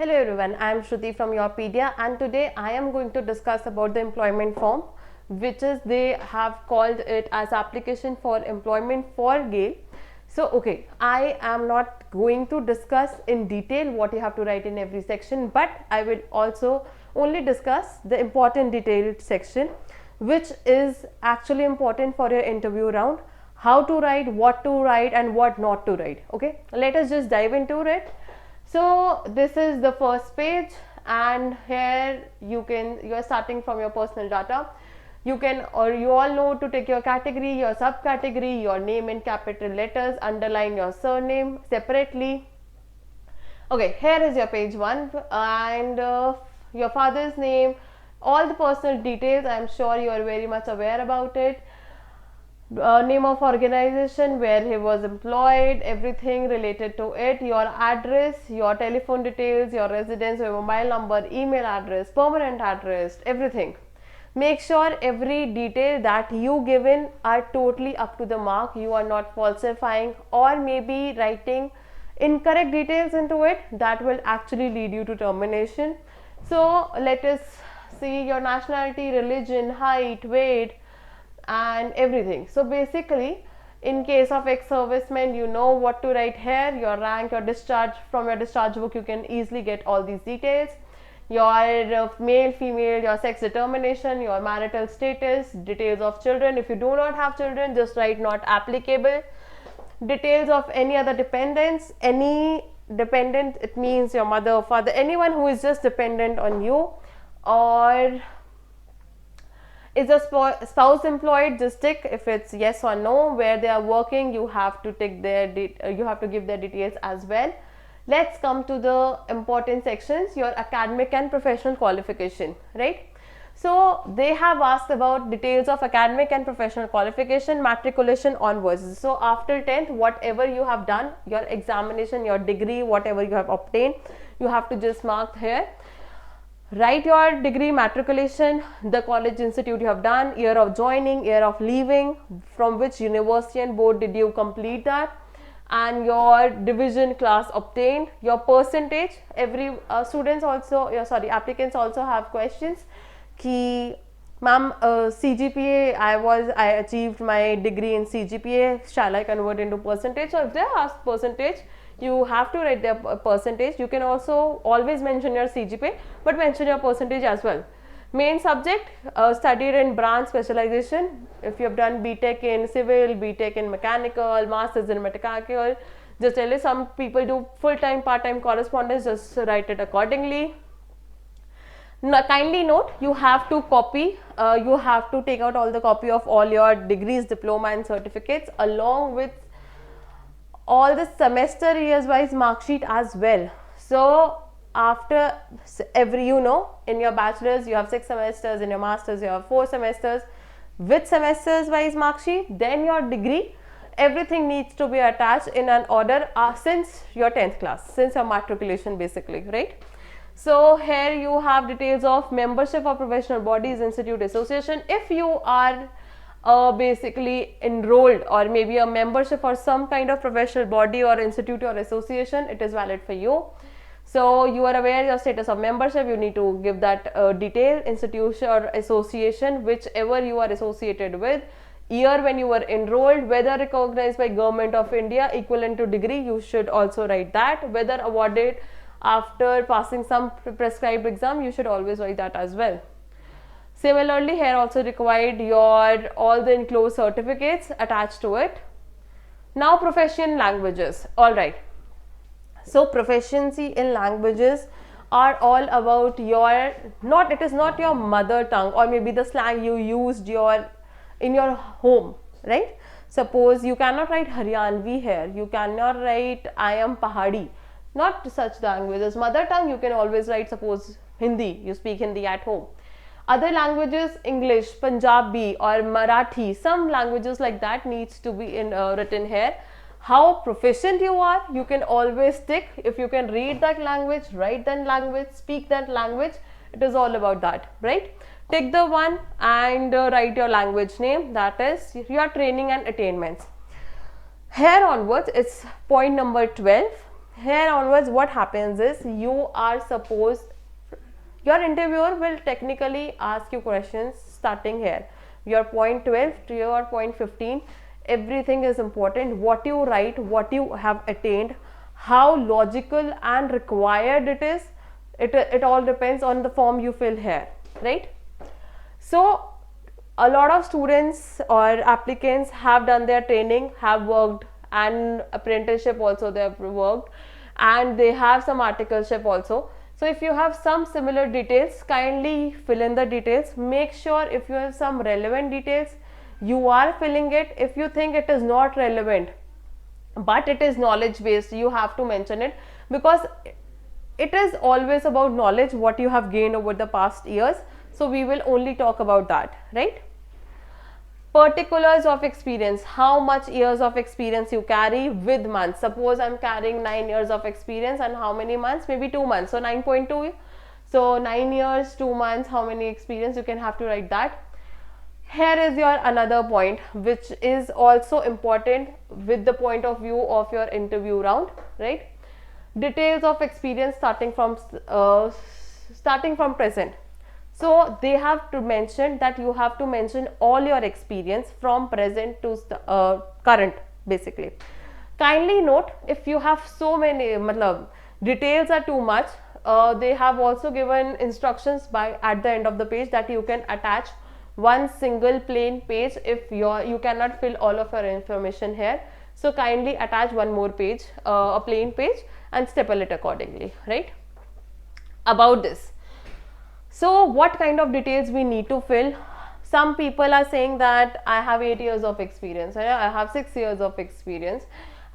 Hello everyone, I am Shruti from Yourpedia, and today I am going to discuss about the employment form, which is they have called it as application for employment for GAIL. So okay, I am not going to discuss in detail what you have to write in every section, but I will also only discuss the important detailed section, which is actually important for your interview round. How to write, what to write, and what not to write. Okay, let us just dive into it. So this is the first page, and here you are starting from your personal data. You can, or you all know to take your category, your subcategory, your name in capital letters, underline your surname separately. Okay, here is your page 1, and your father's name, all the personal details. I am sure you are very much aware about it. Name of organization, where he was employed, everything related to it, your address, your telephone details, your residence, your mobile number, email address, permanent address, everything. Make sure every detail that you given are totally up to the mark. You are not falsifying or maybe writing incorrect details into it. That will actually lead you to termination. So let us see your nationality, religion, height, weight, and everything. So basically, in case of ex-servicemen, you know what to write here. Your rank, your discharge, from your discharge book you can easily get all these details. Your male, female, your sex determination, your marital status, details of children. If you do not have children, just write not applicable. Details of any other dependents, any dependent, it means your mother or father, anyone who is just dependent on you, or is a spouse employed, just tick if it's yes or no. Where they are working, you have to tick you have to give their details as well. Let's come to the important sections, your academic and professional qualification, right? So they have asked about details of academic and professional qualification, matriculation onwards. So after 10th, whatever you have done, your examination, your degree, whatever you have obtained, you have to just mark here. Write your degree, matriculation, the college, institute you have done, year of joining, year of leaving, from which university and board did you complete that, and your division, class obtained, your percentage. Every students also, applicants also have questions. Ki, ma'am, CGPA, I achieved my degree in CGPA, shall I convert into percentage? So if they ask percentage, you have to write their percentage. You can also always mention your CGPA, but mention your percentage as well. Main subject, studied in branch specialization. If you have done BTech in civil, BTech in mechanical, masters in mechanical, just tell you. Some people do full-time, part-time correspondence, just write it accordingly. Now, kindly note, you have to copy, you have to take out all the copy of all your degrees, diploma and certificates, along with all the semester years wise mark sheet as well. So after every, in your bachelor's you have 6 semesters, in your master's you have 4 semesters with semesters wise mark sheet. Then your degree, everything needs to be attached in an order since your 10th class, since your matriculation basically, right? So here you have details of membership of professional bodies, institute, association. If you are basically enrolled, or maybe a membership or some kind of professional body or institute or association, it is valid for you. So you are aware your status of membership, you need to give that detail, institution or association, whichever you are associated with, year when you were enrolled, whether recognized by Government of India, equivalent to degree, you should also write that. Whether awarded after passing some prescribed exam, you should always write that as well. Similarly, here also required your all the enclosed certificates attached to it. Now proficient languages. All right. So proficiency in languages are all about your, it is not your mother tongue or maybe the slang you used in your home, right? Suppose you cannot write Haryanvi here, you cannot write I am Pahadi, not such languages. Mother tongue you can always write, suppose Hindi, you speak Hindi at home. Other languages, English, Punjabi or Marathi, some languages like that needs to be written here. How proficient you are, you can always tick. If you can read that language, write that language, speak that language, it is all about that, right? Tick the one and write your language name, that is your training and attainments. Here onwards, it's point number 12. here onwards what happens is you are supposed, your interviewer will technically ask you questions starting here, your point 12 to your point 15. Everything is important, what you write, what you have attained, how logical and required it is. It all depends on the form you fill here, right? So a lot of students or applicants have done their training, have worked, and apprenticeship also they have worked, and they have some articleship also. So if you have some similar details, kindly fill in the details. Make sure if you have some relevant details, you are filling it. If you think it is not relevant but it is knowledge based, you have to mention it, because it is always about knowledge, what you have gained over the past years. So we will only talk about that, right? Particulars of experience, how much years of experience you carry with months. Suppose I'm carrying 9 years of experience, and how many months? Maybe 2 months, so 9.2. So 9 years 2 months, how many experience, you can have to write that. Here is your another point which is also important with the point of view of your interview round, right? Details of experience starting from present. So they have to mention that you have to mention all your experience from present to current basically. Kindly note, if you have so many details are too much, they have also given instructions by at the end of the page that you can attach one single plain page if you cannot fill all of your information here. So kindly attach one more page, a plain page, and staple it accordingly, right? About this, so what kind of details we need to fill? Some people are saying that I have 8 years of experience, I have 6 years of experience,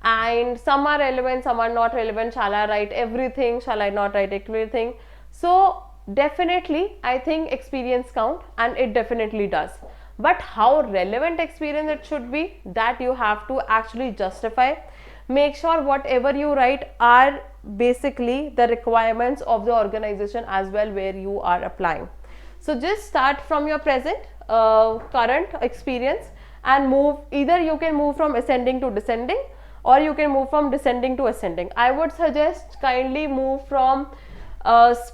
and some are relevant, some are not relevant. Shall I write everything? Shall I not write everything? So definitely I think experience count, and it definitely does. But how relevant experience it should be, that you have to actually justify. Make sure whatever you write are basically the requirements of the organization as well where you are applying. So just start from your present current experience and move, either you can move from ascending to descending, or you can move from descending to ascending. I would suggest kindly move from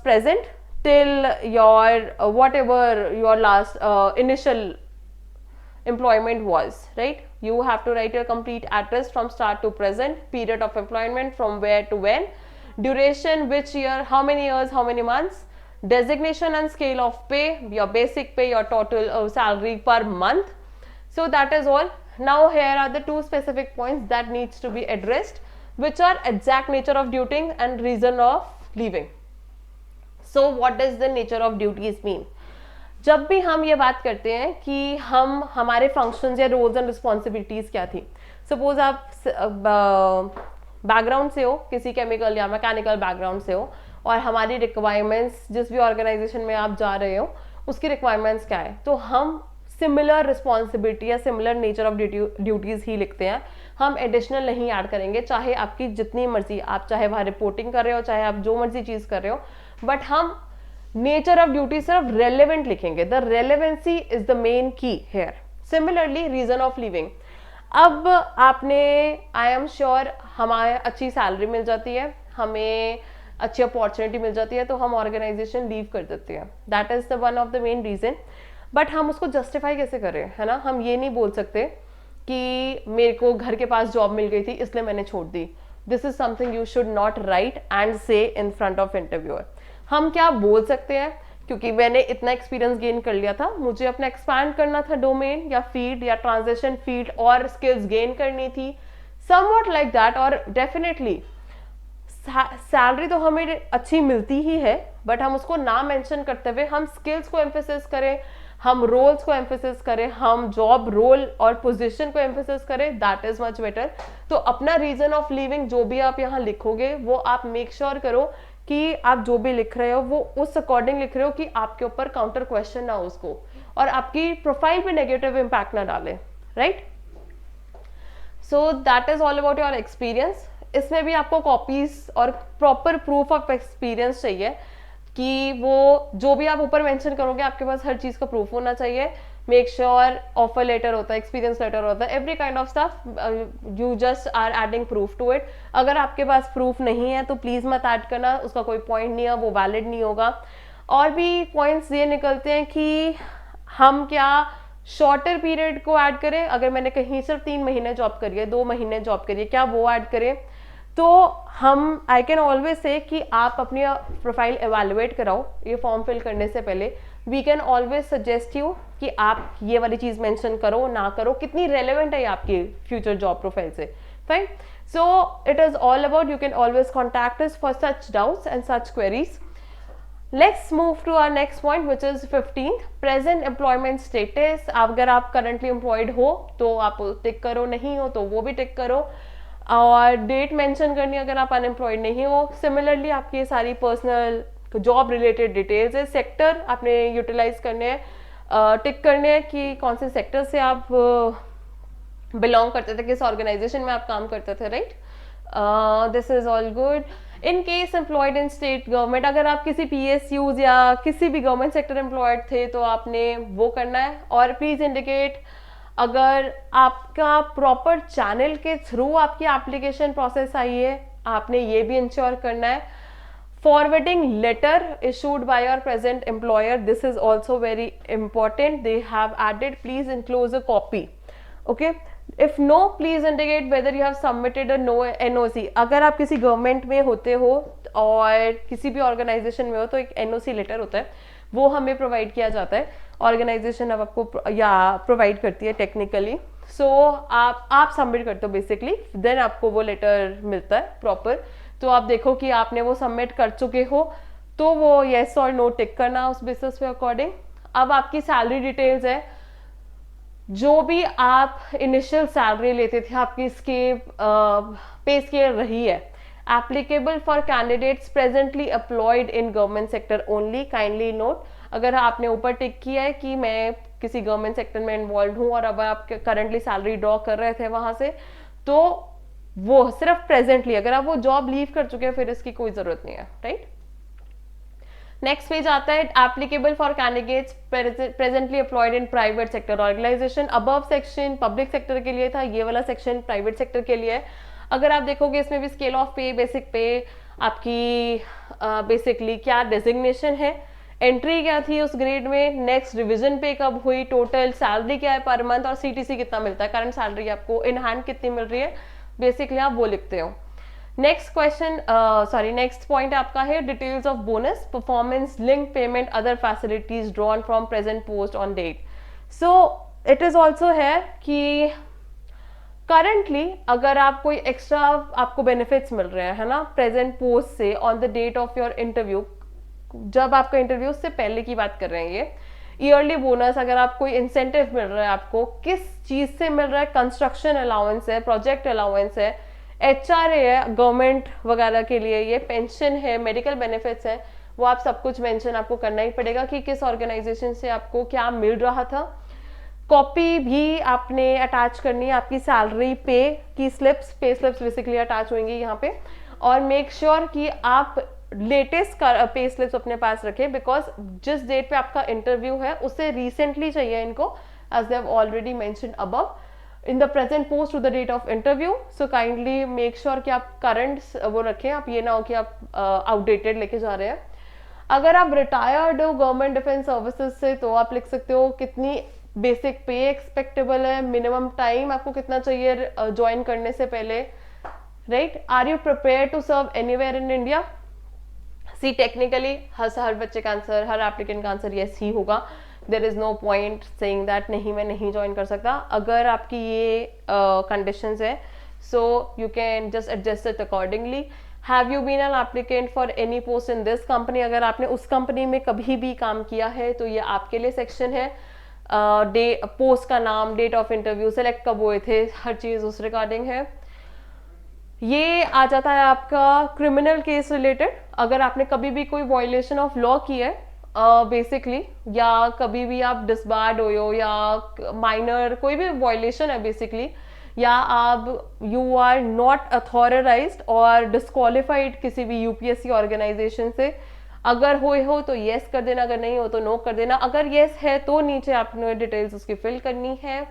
present till your whatever your last initial employment was, right? You have to write your complete address from start to present, period of employment from where to when, duration, which year, how many years, how many months, designation and scale of pay, your basic pay, your total salary per month. So that is all. Now here are the two specific points that needs to be addressed, which are exact nature of duty and reason of leaving. So what does the nature of duties mean? जब भी हम ये बात करते हैं कि हम हमारे फंक्शंस या रोल्स एंड रिस्पॉन्सिबिलिटीज़ क्या थी, सपोज आप बैकग्राउंड से हो, किसी केमिकल या मैकेनिकल बैकग्राउंड से हो, और हमारी रिक्वायरमेंट्स जिस भी ऑर्गेनाइजेशन में आप जा रहे हो उसकी रिक्वायरमेंट्स क्या है, तो हम सिमिलर रिस्पॉन्सिबिलिटी या सिमिलर नेचर ऑफ ड्यूटीज़ ही लिखते हैं, हम एडिशनल नहीं ऐड करेंगे, चाहे आपकी जितनी मर्जी, आप चाहे वहाँ रिपोर्टिंग कर रहे हो, चाहे आप जो मर्जी चीज़ कर रहे हो, बट हम नेचर ऑफ ड्यूटी सिर्फ रेलेवेंट लिखेंगे. The relevancy is the main key here. Similarly reason of living, अब आपने, आई एम श्योर हमारे अच्छी सैलरी मिल जाती है, हमें अच्छी अपॉर्चुनिटी मिल जाती है, तो हम ऑर्गेनाइजेशन लीव कर देते हैं. That is the one of the main reason. But हम उसको जस्टिफाई कैसे करें, है ना? हम ये नहीं बोल सकते कि मेरे को घर के पास जॉब मिल गई थी इसलिए मैंने छोड़ दी. This is something you should not write and say in front of interviewer. हम क्या बोल सकते हैं, क्योंकि मैंने इतना एक्सपीरियंस गेन कर लिया था, मुझे अपना एक्सपैंड करना था डोमेन या फील्ड या ट्रांजिशन फील्ड, और स्किल्स गेन करनी थी, समवॉट लाइक दैट. और डेफिनेटली सैलरी तो हमें अच्छी मिलती ही है, बट हम उसको ना मेंशन करते हुए हम स्किल्स को एम्फेसिस करें, हम रोल्स को एम्फेसिस करें, हम जॉब रोल और पोजीशन को एम्फेसिस करें, दैट इज मच बेटर. तो अपना रीजन ऑफ लिविंग जो भी आप यहाँ लिखोगे वो आप मेक श्योर करो कि आप जो भी लिख रहे हो वो उस अकॉर्डिंग लिख रहे हो कि आपके ऊपर काउंटर क्वेश्चन ना हो उसको, और आपकी प्रोफाइल पे नेगेटिव इम्पैक्ट ना डाले, right? So that is all about your experience. इसमें भी आपको कॉपीज और प्रॉपर प्रूफ ऑफ एक्सपीरियंस चाहिए कि वो जो भी आप ऊपर मेंशन करोगे आपके पास हर चीज़ का प्रूफ होना चाहिए. मेक श्योर ऑफर लेटर होता है, एक्सपीरियंस लेटर होता है, every kind of stuff, you just are adding proof to it. अगर आपके पास प्रूफ नहीं है तो प्लीज मत ऐड करना, उसका कोई पॉइंट नहीं है, वो वैलिड नहीं होगा. और भी पॉइंट्स ये निकलते हैं कि हम क्या शॉर्टर पीरियड को ऐड करें. अगर मैंने कहीं सिर्फ 3 महीने जॉब करी है, 2 महीने जॉब करी है, क्या वो ऐड करें. तो हम आई कैन ऑलवेज से कि आप अपनी प्रोफाइल एवेलुएट कराओ ये फॉर्म फिल करने से पहले. We can always suggest you कि आप ये वाली चीज मेंशन करो ना करो, कितनी रेलेवेंट है आपकी फ्यूचर जॉब प्रोफाइल से. Fine. So it is all about, you can always contact us for such doubts and such queries. Let's move to our next point, which is 15th, present employment status. अगर आप currently employed हो तो आप टिक करो, नहीं हो तो वो भी टिक करो, और डेट मेंशन करनी अगर आप अनएम्प्लॉयड नहीं हो. सिमिलरली आपकी ये सारी पर्सनल जॉब रिलेटेड डिटेल्स है. सेक्टर आपने यूटिलाइज करने हैं, टिक करने हैं कि कौन से सेक्टर से आप बिलोंग करते थे, किस ऑर्गेनाइजेशन में आप काम करते थे. Right, this is all good. In case employed in state government, अगर आप किसी PSUs या किसी भी गवर्नमेंट सेक्टर एम्प्लॉयड थे तो आपने वो करना है. और प्लीज इंडिकेट अगर आपका प्रॉपर चैनल के थ्रू आपकी एप्लीकेशन प्रोसेस आई है, आपने ये भी इंश्योर करना है. Forwarding letter issued by your present employer, this is also very important. They have added, please enclose a copy. Okay. If no, please indicate whether you have submitted a no NOC. अगर आप किसी government में होते हो और किसी भी organisation में हो तो एक NOC लेटर होता है, वो हमें प्रोवाइड किया जाता है. ऑर्गेनाइजेशन अब आपको या प्रोवाइड करती है टेक्निकली. सो आप सबमिट करते हो बेसिकली, देन आपको वो लेटर मिलता है प्रॉपर. तो आप देखो कि आपने वो सबमिट कर चुके हो तो वो येस और नो टिक करना उस बेसिस पे अकॉर्डिंग. अब आपकी सैलरी डिटेल्स है, जो भी आप इनिशियल सैलरी लेते थे, आपकी पे स्केल रही है, applicable for candidates presently employed in government sector only. Kindly note, अगर आपने ऊपर टिक किया है कि मैं किसी गवर्नमेंट सेक्टर में इन्वॉल्व हूँ और अब आप करंटली सैलरी ड्रॉ कर रहे थे वहां से, तो वो सिर्फ प्रेजेंटली. अगर आप वो जॉब लीव कर चुके हैं फिर इसकी कोई जरूरत नहीं है. राइट. नेक्स्ट पेज आता है applicable for candidates presently employed in private sector organisation. Above section public sector के लिए था, ये वाला सेक्शन प्राइवेट सेक्टर के लिए है. अगर आप देखोगे इसमें भी स्केल ऑफ पे, बेसिक पे, आपकी बेसिकली क्या डेजिग्नेशन है, एंट्री क्या थी उस ग्रेड में, नेक्स्ट रिवीजन पे कब हुई, टोटल सैलरी क्या है पर मंथ, और CTC कितना मिलता है, करंट सैलरी आपको इन हैंड कितनी मिल रही है, बेसिकली आप वो लिखते हो. नेक्स्ट क्वेश्चन, नेक्स्ट पॉइंट आपका है details of bonus, performance link payment, other facilities drawn from present post on date. So it is also है कि करंटली अगर आप कोई एक्स्ट्रा आपको बेनिफिट्स मिल रहे हैं, है ना, प्रेजेंट पोस्ट से on the date of your interview, जब आपका इंटरव्यू उससे पहले की बात कर रहे हैं, ये ईयरली बोनस, अगर आप कोई इंसेंटिव मिल रहा है, आपको किस चीज से मिल रहा है, कंस्ट्रक्शन अलाउंस है, प्रोजेक्ट अलाउंस है, HRA है गवर्नमेंट वगैरह के लिए, ये पेंशन है, मेडिकल बेनिफिट्स है, वो आप सब कुछ मेंशन आपको करना ही पड़ेगा कि किस ऑर्गेनाइजेशन से आपको क्या मिल रहा था. कॉपी भी आपने अटैच करनी है, आपकी सैलरी पे की slips, pay slips basically attach होंगी यहाँ पे. और मेक श्योर कि आप लेटेस्ट पे स्लिप्स अपने पास रखें, बिकॉज जिस डेट पे आपका इंटरव्यू है उससे रिसेंटली चाहिए इनको, as they have already mentioned above, in the present post to the date of interview. So kindly make sure कि आप करंट वो रखें, आप ये ना हो कि आप आउटडेटेड लेके जा रहे हैं. अगर आप रिटायर्ड हो गवर्नमेंट डिफेंस सर्विसेज से तो आप लिख सकते हो कितनी बेसिक पे एक्सपेक्टेबल है, मिनिमम टाइम आपको कितना चाहिए ज्वाइन करने से पहले. Right. Are you prepare to serve anywhere in India. See technically हर बच्चे का आंसर, हर एप्लीकेंट का आंसर यस ही होगा. There is no point saying that नहीं मैं नहीं ज्वाइन कर सकता. अगर आपकी ये कंडीशंस है so you can just adjust it accordingly. Have you been an applicant for any post in this company. अगर आपने उस कंपनी में कभी भी काम किया है तो ये आपके लिए सेक्शन है. पोस्ट का नाम, डेट ऑफ इंटरव्यू, सेलेक्ट कब हुए थे, हर चीज उस रिगार्डिंग है. ये आ जाता है आपका क्रिमिनल केस रिलेटेड. अगर आपने कभी भी कोई वायलेशन ऑफ लॉ की है बेसिकली, या कभी भी आप डिसबार्ड हो या माइनर कोई भी वायलेशन है बेसिकली, या आप यू आर नॉट अथॉराइज्ड और डिस्क्वालिफाइड किसी भी UPSC ऑर्गेनाइजेशन से, अगर हो तो येस कर देना, अगर नहीं हो तो नो कर देना। अगर येस है तो नीचे आपने डिटेल्स उसकी फिल करनी है।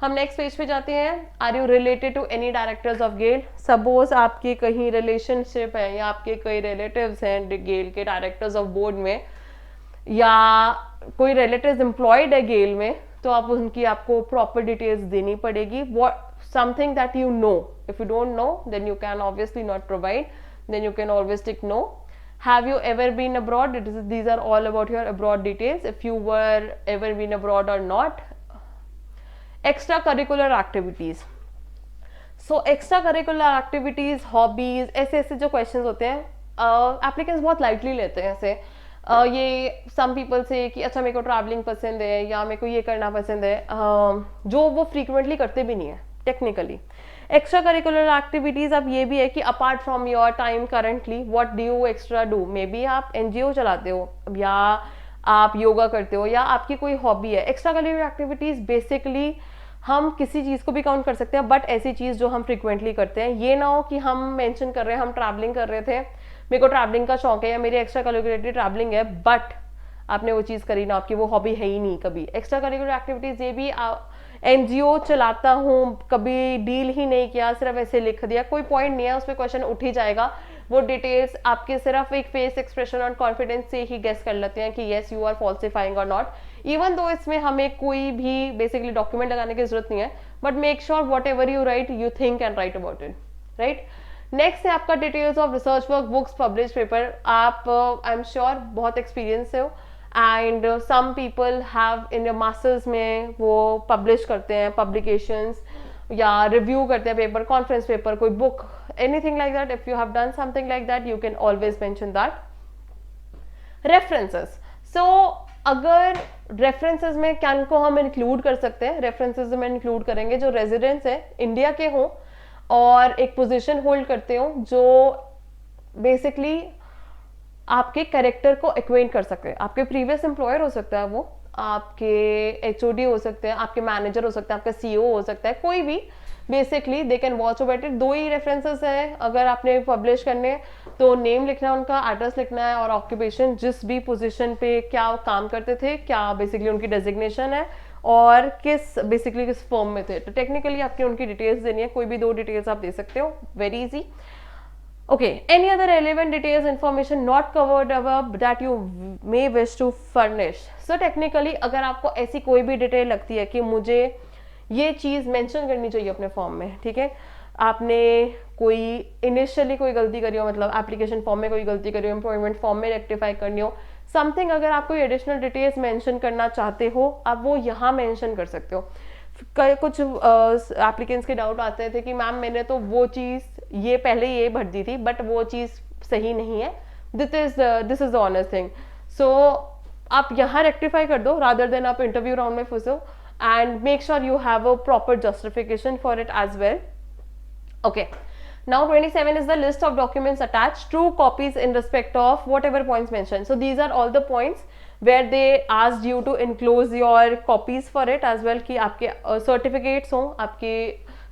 हम नेक्स्ट पेज पे जाते हैं। Are you related to any directors of GAIL? Suppose आपकी कहीं रिलेशनशिप है या आपके कई रिलेटिव्स हैं गेल के डायरेक्टर्स ऑफ बोर्ड में, या कोई रिलेटिव्स एम्प्लॉयड है गेल में, तो आप उनकी आपको प्रॉपर डिटेल्स देनी पड़ेगी। What something that you know, if you don't know then you can obviously not provide, then you can always tick no. Have you ever been abroad? These are all about your abroad details, if you were ever been abroad or not. Extra curricular activities. So extra curricular activities, hobbies, ऐसे ऐसे जो questions होते हैं applicants बहुत lightly लेते हैं ऐसे। ये some people से कि अच्छा मेरे को traveling पसंद है या मेरे को ये करना पसंद है, जो वो frequently करते भी नहीं है technically. एक्स्ट्रा करिकुलर एक्टिविटीज अब ये भी है कि apart from your time currently what do you extra do. May be आप एनजीओ चलाते हो या आप योगा करते हो या आपकी कोई हॉबी है। एक्स्ट्रा करिकुलर एक्टिविटीज बेसिकली हम किसी चीज़ को भी काउंट कर सकते हैं, बट ऐसी चीज़ जो हम फ्रिक्वेंटली करते हैं। ये ना हो कि हम मेंशन कर रहे हैं हम ट्रैवलिंग कर रहे थे, मेरे को ट्रैवलिंग का शौक है या मेरी एक्स्ट्रा करिकुलर ट्रैवलिंग है, बट आपने वो चीज़ करी ना, आपकी वो हॉबी है ही नहीं कभी। एक्स्ट्रा करिकुलर एक्टिविटीज़ ये भी एनजीओ चलाता हूँ, कभी डील ही नहीं किया, सिर्फ ऐसे लिख दिया, कोई पॉइंट नहीं है, उस पर क्वेश्चन उठ ही जाएगा। वो डिटेल्स आपके सिर्फ एक फेस एक्सप्रेशन और कॉन्फिडेंस से ही गेस कर लेते हैं कि येस यू आर फॉल्सिफाइंग और नॉट। इवन दो इसमें हमें कोई भी बेसिकली डॉक्यूमेंट लगाने की जरूरत नहीं है, but make sure whatever you write you think and write about it, right. Next है आपका details of research work, books, publish paper. आप आई एम श्योर बहुत एक्सपीरियंस हो and some people have in masters में वो publish करते हैं publications या रिव्यू करते हैं पेपर, कॉन्फ्रेंस पेपर, कोई book, anything like that. If you have done something like that you can always mention that. References, so अगर रेफरेंसेस में क्या को हम इंक्लूड कर सकते हैं, रेफरेंसेस में इंक्लूड करेंगे जो रेजिडेंट्स है इंडिया के हों और एक पोजीशन होल्ड करते हो, जो बेसिकली आपके कैरेक्टर को एक्वेंट कर सकते हैं। आपके प्रीवियस एम्प्लॉयर हो सकता है, वो आपके एचओडी हो सकते हैं, आपके मैनेजर हो सकता है, आपका सीईओ हो सकता है, कोई भी। Basically they can watch about it. दो ही रेफरेंसेस हैं अगर आपने पब्लिश करने, तो नेम लिखना है उनका, एड्रेस लिखना है और ऑक्यूपेशन, जिस भी पोजीशन पे क्या काम करते थे, क्या बेसिकली उनकी डेजिग्नेशन है और किस बेसिकली किस फर्म में थे। तो टेक्निकली आपकी उनकी डिटेल्स देनी है, कोई भी दो डिटेल्स आप दे सकते हो, very easy. Okay, any other relevant details, information not covered above that you may wish to furnish. So technically अगर आपको ऐसी कोई भी डिटेल लगती है कि मुझे ये चीज़ मेंशन करनी चाहिए अपने फॉर्म में, ठीक है, आपने कोई इनिशियली कोई गलती करी हो, मतलब एप्लीकेशन फॉर्म में कोई गलती करी हो, एम्प्लॉयमेंट फॉर्म में रेक्टिफाई करनी हो, समथिंग अगर आप कोई एडिशनल डिटेल्स मेंशन करना चाहते हो, आप वो यहाँ मेंशन कर सकते हो। कुछ एप्लीकेंट्स के डाउट आते थे कि मैम मैंने तो वो चीज़ ये पहले ये भर दी थी बट वो चीज़ सही नहीं है, this is the honest thing. So आप यहाँ रेक्टिफाई कर दो रादर देन आप इंटरव्यू राउंड में फंसो, and make sure you have a proper justification for it as well. Okay, now 27 is the list of documents attached, true copies in respect of whatever points mentioned. So these are all the points where they asked you to enclose your copies for it as well, कि आपके certificates हो, आपके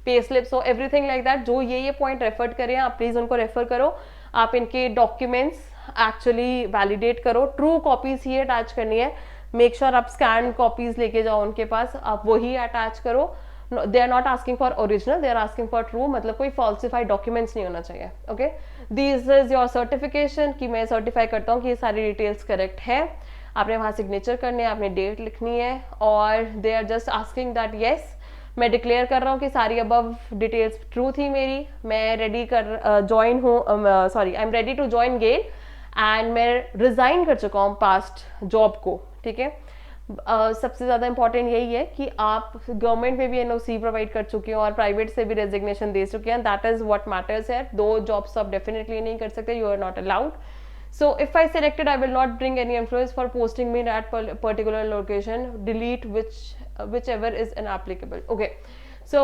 pay slips हो, everything like that. जो ये point refer करें आप please उनको रेफर करो, आप इनके डॉक्यूमेंट्स एक्चुअली वैलिडेट करो, ट्रू कॉपीज ही अटैच करनी है, मेक श्योर आप स्कैन कॉपीज लेके जाओ उनके पास, आप वही अटैच करो। They are not asking for original, they are asking for true, मतलब कोई फॉल्सिफाइड डॉक्यूमेंट्स नहीं होना चाहिए। Okay, this is your certification कि मैं सर्टिफाई करता हूँ कि ये सारी डिटेल्स करेक्ट है। आपने वहाँ सिग्नेचर करने है, आपने डेट लिखनी है, और they are just asking that yes मैं डिक्लेयर कर रहा हूँ कि सारी अबव डिटेल्स ट्रू थी मेरी, मैं रेडी कर ज्वाइन हूँ, sorry I am ready to join GAIL, and मैं रिजाइन कर चुका हूँ पास्ट जॉब को, ठीक है। सबसे ज़्यादा इंपॉर्टेंट यही है कि आप गवर्नमेंट में भी एनओसी प्रोवाइड कर चुके हो और प्राइवेट से भी रेजिग्नेशन दे चुके हैं, दैट इज व्हाट मैटर्स है। दो जॉब्स आप डेफिनेटली नहीं कर सकते, you are not allowed. So if I selected, I will not bring any influence for posting me at particular location. Delete whichever is inapplicable. Okay, so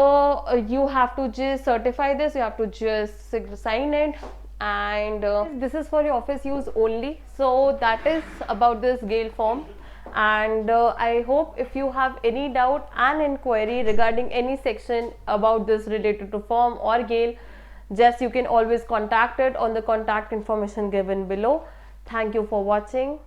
you have to just certify this. You have to just sign it, and this is for your office use only. So that is about this GAIL form. And I hope if you have any doubt and inquiry regarding any section about this related to form or GAIL, just you can always contact it on the contact information given below. Thank you for watching.